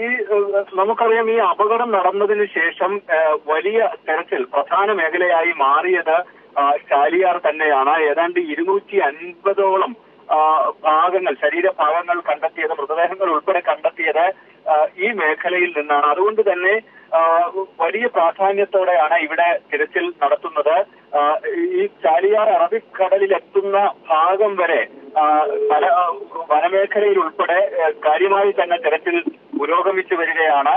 ഈ നമുക്കറിയാം ഈ അപകടം നടന്നതിന് ശേഷം വലിയ തെരച്ചിൽ പ്രധാന മേഖലയായി മാറിയത് ചാലിയാർ തന്നെയാണ്. ഏതാണ്ട് 250ഓളം ഭാഗങ്ങൾ ശരീരഭാഗങ്ങൾ കണ്ടെത്തിയത്, മൃതദേഹങ്ങൾ ഉൾപ്പെടെ കണ്ടെത്തിയത് ഈ മേഖലയിൽ നിന്നാണ്. അതുകൊണ്ട് തന്നെ വലിയ പ്രാധാന്യത്തോടെയാണ് ഇവിടെ തിരച്ചിൽ നടത്തുന്നത്. ഈ ചാലിയാർ അറബിക്കടലിൽ എത്തുന്ന ഭാഗം വരെ വനമേഖലയിൽ ഉൾപ്പെടെ കാര്യമായി തന്നെ തിരച്ചിൽ പുരോഗമിച്ചു വരികയാണ്.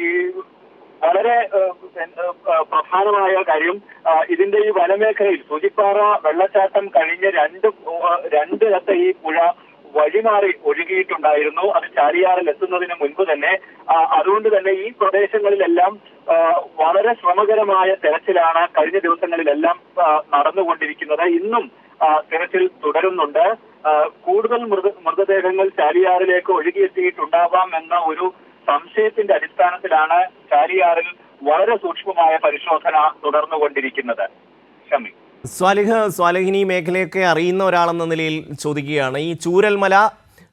ഈ വളരെ പ്രധാനമായ കാര്യം, ഇതിന്റെ ഈ വനമേഖലയിൽ സൂചിപ്പാറ വെള്ളച്ചാട്ടം കഴിഞ്ഞ് രണ്ടിടത്ത് ഈ പുഴ വഴിമാറി ഒഴുകിയിട്ടുണ്ടായിരുന്നു. അത് ചാലിയാറിൽ എത്തുന്നതിന് മുൻപ് തന്നെ. അതുകൊണ്ട് തന്നെ ഈ പ്രദേശങ്ങളിലെല്ലാം വളരെ ശ്രമകരമായ തെരച്ചിലാണ് കഴിഞ്ഞ ദിവസങ്ങളിലെല്ലാം നടന്നുകൊണ്ടിരിക്കുന്നത്. ഇന്നും തെരച്ചിൽ തുടരുന്നുണ്ട്. കൂടുതൽ മൃതദേഹങ്ങൾ ചാലിയാറിലേക്ക് ഒഴുകിയെത്തിയിട്ടുണ്ടാവാം എന്ന ഒരു സംശയത്തിന്റെ അടിസ്ഥാനത്തിലാണ് ചാലിയാറിൽ വളരെ സൂക്ഷ്മമായ പരിശോധന തുടർന്നുകൊണ്ടിരിക്കുന്നത്. ഷമി, സ്വാലിഹിനി മേഖലയൊക്കെ അറിയുന്ന ഒരാളെന്ന നിലയിൽ ചോദിക്കുകയാണ്. ഈ ചൂരൽമല,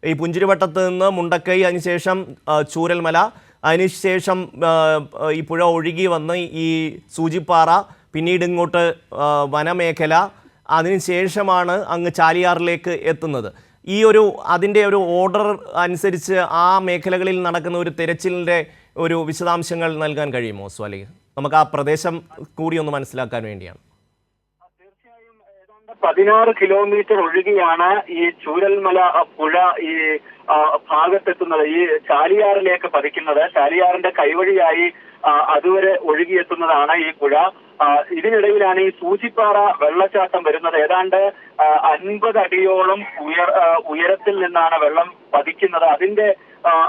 ഈ പുഞ്ചിരിവട്ടത്ത് നിന്ന് മുണ്ടക്കൈ, അതിനുശേഷം ചൂരൽമല, അതിനുശേഷം ഈ പുഴ ഒഴുകി വന്ന് ഈ സൂചിപ്പാറ, പിന്നീട് ഇങ്ങോട്ട് വനമേഖല, അതിനുശേഷമാണ് അങ്ങ് ചാലിയാറിലേക്ക് എത്തുന്നത്. ഈ അതിൻ്റെ ഒരു ഓർഡർ അനുസരിച്ച് ആ മേഖലകളിൽ നടക്കുന്ന ഒരു തിരച്ചിലിൻ്റെ ഒരു വിശദാംശങ്ങൾ നൽകാൻ കഴിയുമോ സ്വാലിഹ്? നമുക്ക് ആ പ്രദേശം കൂടി ഒന്ന് മനസ്സിലാക്കാൻ വേണ്ടിയാണ്. 16 കിലോമീറ്റർ ഒഴുകിയാണ് ഈ ചൂരൽമല പുഴ ഈ ഭാഗത്തെത്തുന്നത്, ഈ ചാലിയാറിലേക്ക് പതിക്കുന്നത്. ചാലിയാറിന്റെ കൈവഴിയായി അതുവരെ ഒഴുകിയെത്തുന്നതാണ് ഈ പുഴ. ഇതിനിടയിലാണ് ഈ സൂചിപ്പാറ വെള്ളച്ചാട്ടം വരുന്നത്. ഏതാണ്ട് 50 അടിയോളം ഉയരത്തിൽ നിന്നാണ് വെള്ളം പതിക്കുന്നത്.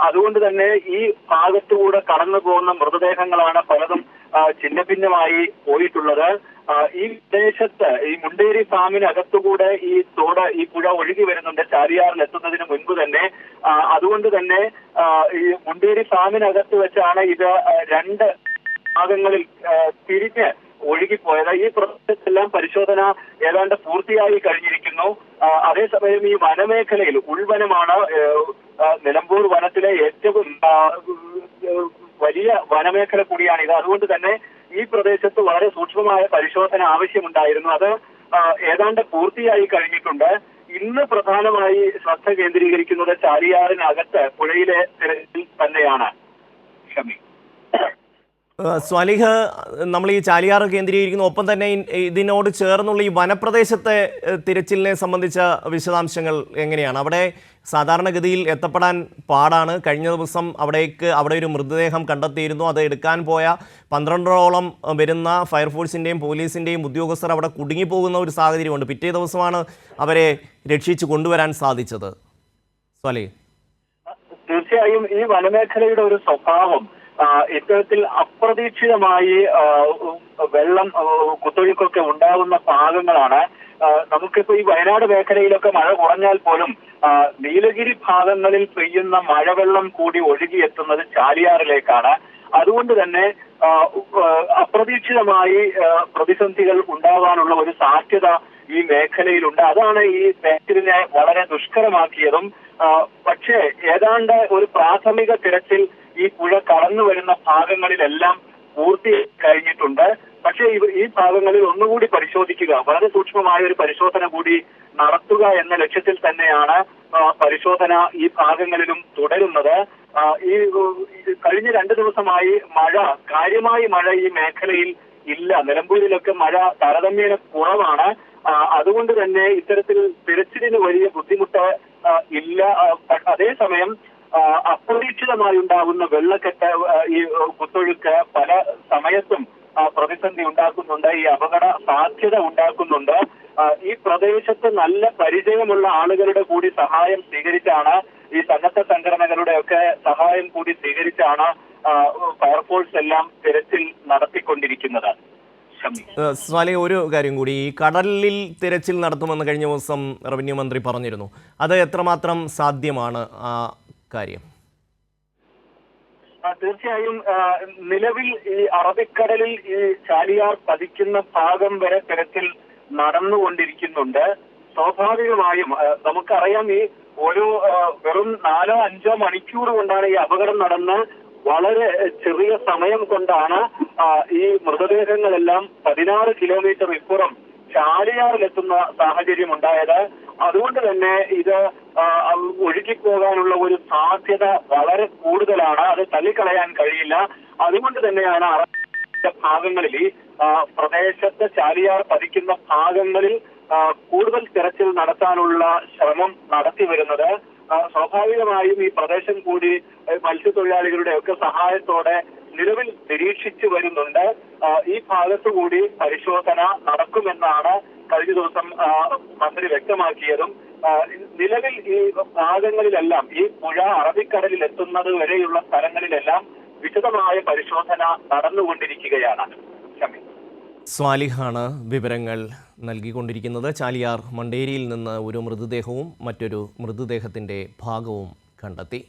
അതുകൊണ്ട് തന്നെ ഈ ഭാഗത്തുകൂടെ കടന്നു പോകുന്ന മൃതദേഹങ്ങളാണ് പലതും ഛിന്നഭിന്നമായി പോയിട്ടുള്ളത്. ഈ പ്രദേശത്ത് ഈ മുണ്ടേരി ഫാമിനകത്തുകൂടെ ഈ പുഴ ഒഴുകി വരുന്നുണ്ട് ചാലിയാറിൽ എത്തുന്നതിന് മുൻപ് തന്നെ. അതുകൊണ്ട് തന്നെ ഈ മുണ്ടേരി ഫാമിനകത്ത് വെച്ചാണ് ഇത് രണ്ട് ഭാഗങ്ങളിൽ തിരിഞ്ഞ് ഒഴുകിപ്പോയത്. ഈ പ്രദേശത്തെല്ലാം പരിശോധന ഏതാണ്ട് പൂർത്തിയായി കഴിഞ്ഞിരിക്കുന്നു. അതേസമയം ഈ വനമേഖലയിൽ, ഉൾവനമാണ് നിലമ്പൂർ വനത്തിലെ ഏറ്റവും വലിയ വനമേഖല കൂടിയാണിത്. അതുകൊണ്ട് തന്നെ ഈ പ്രദേശത്ത് വളരെ സൂക്ഷ്മമായ പരിശോധന ആവശ്യമുണ്ടായിരുന്നു. അത് ഏതാണ്ട് പൂർത്തിയായി കഴിഞ്ഞിട്ടുണ്ട്. ഇന്ന് പ്രധാനമായി ശ്രദ്ധ കേന്ദ്രീകരിക്കുന്നത് ചാലിയാറിനകത്ത് പുഴയിലെ തിരച്ചിൽ തന്നെയാണ്. ഷമി, സ്വാലിഹ്, നമ്മൾ ഈ ചാലിയാർ കേന്ദ്രീകരിക്കുന്നു, ഒപ്പം തന്നെ ഇതിനോട് ചേർന്നുള്ള ഈ വനപ്രദേശത്തെ തിരച്ചിലിനെ സംബന്ധിച്ച വിശദാംശങ്ങൾ എങ്ങനെയാണ്? അവിടെ സാധാരണഗതിയിൽ എത്തപ്പെടാൻ പാടാണ്. കഴിഞ്ഞ ദിവസം അവിടെ ഒരു മൃതദേഹം കണ്ടെത്തിയിരുന്നു. അത് എടുക്കാൻ പോയ 12ഓളം വരുന്ന ഫയർഫോഴ്സിൻ്റെയും പോലീസിൻ്റെയും ഉദ്യോഗസ്ഥർ അവിടെ കുടുങ്ങിപ്പോകുന്ന ഒരു സാഹചര്യമുണ്ട്. പിറ്റേ ദിവസമാണ് അവരെ രക്ഷിച്ച് കൊണ്ടുവരാൻ സാധിച്ചത്. സ്വാലിഹ്, തീർച്ചയായും ഈ വനമേഖലയുടെ ഒരു സ്വഭാവം ഇത്തരത്തിൽ അപ്രതീക്ഷിതമായി വെള്ളം കുത്തൊഴുക്കൊക്കെ ഉണ്ടാകുന്ന ഭാഗങ്ങളാണ്. നമുക്കിപ്പോ ഈ വയനാട് മേഖലയിലൊക്കെ മഴ കുറഞ്ഞാൽ പോലും നീലഗിരി ഭാഗങ്ങളിൽ പെയ്യുന്ന മഴവെള്ളം കൂടി ഒഴുകിയെത്തുന്നത് ചാലിയാറിലേക്കാണ്. അതുകൊണ്ട് തന്നെ അപ്രതീക്ഷിതമായി പ്രതിസന്ധികൾ ഉണ്ടാവാനുള്ള ഒരു സാധ്യത ഈ മേഖലയിലുണ്ട്. അതാണ് ഈ തെരച്ചിലിനെ വളരെ ദുഷ്കരമാക്കിയതും. പക്ഷേ ഏതാണ്ട് ഒരു പ്രാഥമിക തിരച്ചിൽ ഈ പുഴ കടന്നു വരുന്ന ഭാഗങ്ങളിലെല്ലാം പൂർത്തി കഴിഞ്ഞിട്ടുണ്ട്. പക്ഷേ ഈ ഭാഗങ്ങളിൽ ഒന്നുകൂടി പരിശോധിക്കുക, വളരെ സൂക്ഷ്മമായ ഒരു പരിശോധന കൂടി നടത്തുക എന്ന ലക്ഷ്യത്തിൽ തന്നെയാണ് പരിശോധന ഈ ഭാഗങ്ങളിലും തുടരുന്നത്. ഈ കഴിഞ്ഞ 2 ദിവസമായി കാര്യമായി മഴ ഈ മേഖലയിൽ ഇല്ല. നിലമ്പൂരിലൊക്കെ മഴ താരതമ്യേന കുറവാണ്. അതുകൊണ്ട് തന്നെ ഇത്തരത്തിൽ തിരച്ചിലിന് വലിയ ബുദ്ധിമുട്ട് ഇല്ല. അതേസമയം അപ്രതീക്ഷിതമായി ഉണ്ടാകുന്ന വെള്ളക്കെട്ട്, ഈ കുത്തൊഴുക്ക് പല സമയത്തും പ്രതിസന്ധി ഉണ്ടാക്കുന്നുണ്ട്, ഈ അപകട സാധ്യത ഉണ്ടാക്കുന്നുണ്ട്. ഈ പ്രദേശത്ത് നല്ല പരിചയമുള്ള ആളുകളുടെ കൂടി സഹായം സ്വീകരിച്ചാണ്, ഈ സന്നദ്ധ സംഘടനകളുടെ ഒക്കെ സഹായം കൂടി സ്വീകരിച്ചാണ് ഫയർഫോഴ്സ് എല്ലാം തിരച്ചിൽ നടത്തിക്കൊണ്ടിരിക്കുന്നത്. സ്വാലിഹ്, ഒരു കാര്യം കൂടി, ഈ കടലിൽ തിരച്ചിൽ നടത്തുമെന്ന് കഴിഞ്ഞ ദിവസം റവന്യൂ മന്ത്രി പറഞ്ഞിരുന്നു. അത് എത്രമാത്രം സാധ്യമാണ് ആ കാര്യം? തീർച്ചയായും നിലവിൽ ഈ അറബിക്കടലിൽ ഈ ചാലിയാർ പതിക്കുന്ന ഭാഗം വരെ തിരച്ചിൽ നടന്നുകൊണ്ടിരിക്കുന്നുണ്ട്. സ്വാഭാവികമായും നമുക്കറിയാം, ഈ ഒരു വെറും 4-5 മണിക്കൂർ കൊണ്ടാണ് ഈ അപകടം നടന്ന് വളരെ ചെറിയ സമയം കൊണ്ടാണ് ഈ മൃതദേഹങ്ങളെല്ലാം 16 കിലോമീറ്റർ ഇപ്പുറം ചാലിയാറിലെത്തുന്ന സാഹചര്യം ഉണ്ടായത്. അതുകൊണ്ട് തന്നെ ഇത് ഒഴുകിപ്പോകാനുള്ള ഒരു സാധ്യത വളരെ കൂടുതലാണ്. അത് തള്ളിക്കളയാൻ കഴിയില്ല. അതുകൊണ്ട് തന്നെയാണ് ഭാഗങ്ങളിൽ ഈ പ്രദേശത്ത് ചാലിയാർ പതിക്കുന്ന ഭാഗങ്ങളിൽ കൂടുതൽ തെരച്ചിൽ നടത്താനുള്ള ശ്രമം നടത്തി വരുന്നത്. സ്വാഭാവികമായും ഈ പ്രദേശം കൂടി മത്സ്യത്തൊഴിലാളികളുടെ ഒക്കെ സഹായത്തോടെ നിലവിൽ നിരീക്ഷിച്ചു വരുന്നുണ്ട്. ഈ ഭാഗത്തുകൂടി പരിശോധന നടക്കുമെന്നാണ് കഴിഞ്ഞ ദിവസം മന്ത്രി വ്യക്തമാക്കിയതും. നിലവിൽ ഈ ഭാഗങ്ങളിലെല്ലാം ഈ പുഴ അറബിക്കടലിൽ എത്തുന്നത് വരെയുള്ള സ്ഥലങ്ങളിലെല്ലാം വിശദമായ പരിശോധന നടന്നുകൊണ്ടിരിക്കുകയാണ്. സ്വാലിഹാണ് വിവരങ്ങൾ നൽകിക്കൊണ്ടിരിക്കുന്നത്. ചാലിയാർ മണ്ടേരിയിൽ നിന്ന് ഒരു മൃതദേഹവും മറ്റൊരു മൃതദേഹത്തിൻ്റെ ഭാഗവും കണ്ടെത്തി.